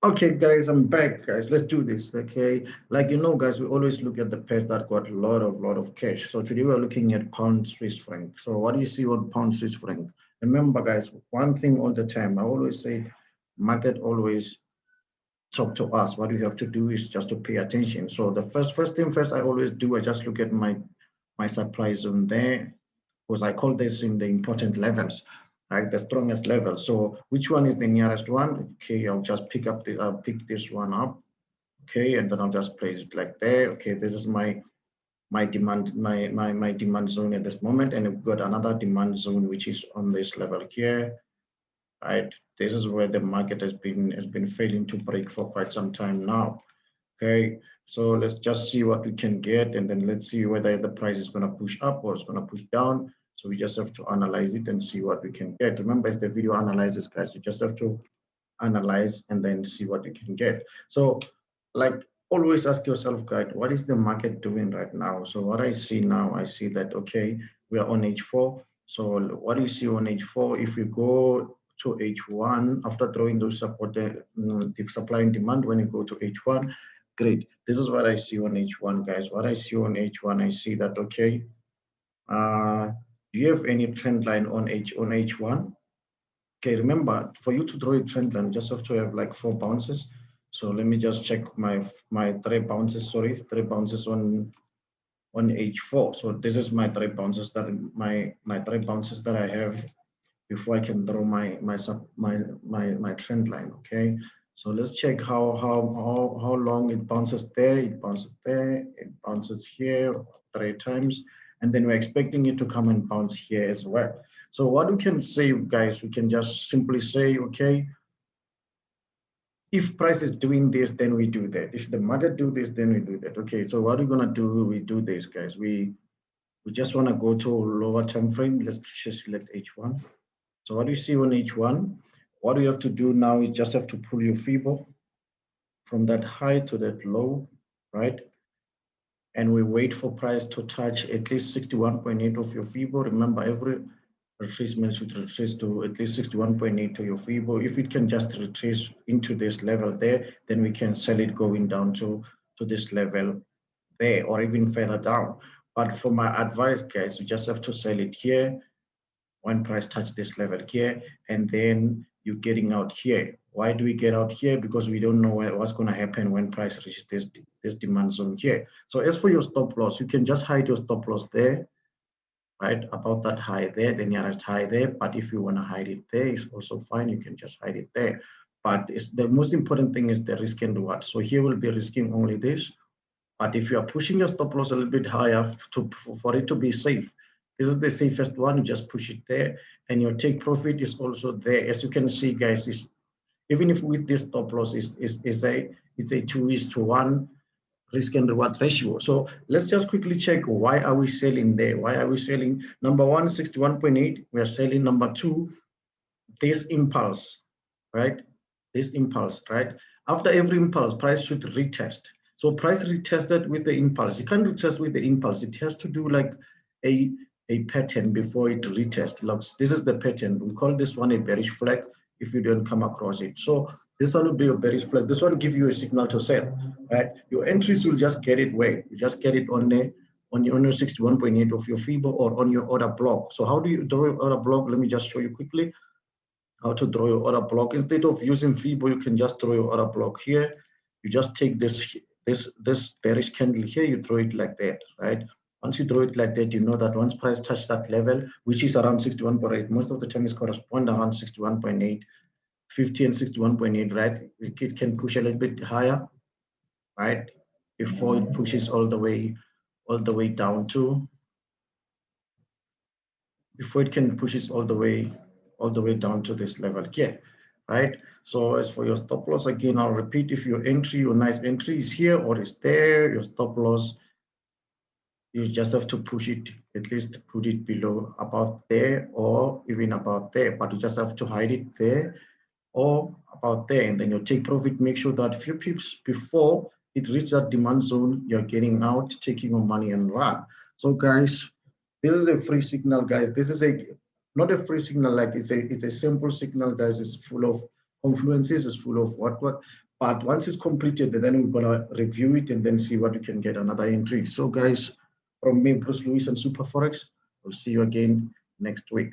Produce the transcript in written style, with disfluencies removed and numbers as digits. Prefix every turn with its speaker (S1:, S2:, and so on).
S1: Okay, guys, I'm back, guys. Let's do this. Okay, like guys, we always look at the pairs that got a lot of cash. So today we're looking at pound Swiss franc. So what do you see on pound Swiss franc? Remember, guys, one thing all the time. I always say, market always talk to us. What you have to do is just to pay attention. So the first thing first, I always do. I just look at my supply zone there, because I call this in the important levels, right? The strongest level. So which one is the nearest one? Okay, I'll just I'll pick this one up. Okay, and then I'll just place it like there. Okay, this is my demand, my demand zone at this moment, and we've got another demand zone which is on this level here, right? This is where the market has been failing to break for quite some time now. Okay, so let's just see what we can get, and then let's see whether the price is going to push up or it's going to push down. So we just have to analyze it and see what we can get. Remember, it's the video analysis, guys. You just have to analyze and then see what you can get. So, like, always ask yourself, guys, what is the market doing right now? So what I see now, I see that, okay, we are on H4. So what do you see on H4? If we go to H1 after throwing those support, the supply and demand, when you go to H1, great. This is what I see on H1, guys. What I see on H1, I see that, okay, do you have any trend line on H1? Okay, remember, for you to draw a trend line, you just have to have like 4 bounces. So let me just check my 3 bounces, sorry, 3 bounces on H4. So this is my 3 bounces my 3 bounces that I have before I can draw my trend line. Okay. So let's check how long it bounces there, it bounces there, it bounces here 3 times, and then we're expecting it to come and bounce here as well. So what we can say, guys, we can just simply say, okay, if price is doing this, then we do that. If the market do this, then we do that. Okay, so what we're gonna do, we do this, guys. We just wanna go to lower time frame. Let's just select H1. So what do you see on H1? What you have to do now is just have to pull your Fibo from that high to that low, right? And we wait for price to touch at least 61.8 of your Fibo. Remember, every retracement should retrace to at least 61.8 to your Fibo. If it can just retrace into this level there, then we can sell it going down to this level there, or even further down. But for my advice, guys, you just have to sell it here when price touch this level here, and then you're getting out here. Why do we get out here? Because we don't know what's going to happen when price reaches this demand zone here. So as for your stop loss, you can just hide your stop loss there, right? About that high there, the nearest high there. But if you want to hide it there, it's also fine. You can just hide it there. But the most important thing is the risk and reward. So here we'll be risking only this. But if you are pushing your stop loss a little bit higher for it to be safe, this is the safest one. You just push it there, and your take profit is also there. As you can see, guys, is even if with this stop loss is it's a 2:1 risk and reward ratio. So let's just quickly check, why are we selling there? Why are we selling? Number one, 61.8. We are selling. Number two, this impulse, right? This impulse, right? After every impulse, price should retest. So price retested with the impulse. You can't retest with the impulse. It has to do like a pattern before it retest. Look, this is the pattern. We call this one a bearish flag if you don't come across it. So this one will be a bearish flag. This one will give you a signal to sell, right? Your entries will just get it where? You just get it on your 61.8 of your Fibo or on your order block. So how do you draw your order block? Let me just show you quickly how to draw your order block. Instead of using Fibo, you can just draw your order block here. You just take this bearish candle here, you draw it like that, right? Once you draw it like that, you know that once price touch that level, which is around 61.8, most of the time is correspond around 61.8, 50 and 61.8, right? It can push a little bit higher, right? Before it pushes all the way down to, before it can pushes all the way down to this level here, right? So as for your stop loss, again, I'll repeat, if your entry, your nice entry is here or is there, your stop loss, you just have to push it, at least put it below, about there or even about there, but you just have to hide it there or about there, and then you take profit. Make sure that a few pips before it reaches that demand zone, you're getting out, taking your money and run. So guys, this is a free signal, guys. This is not a free signal, like it's a simple signal, guys. It's full of confluences, it's full of what, But once it's completed, then we're gonna review it and then see what we can get another entry. So guys, from me, Bruce Lewis and Super Forex, we'll see you again next week.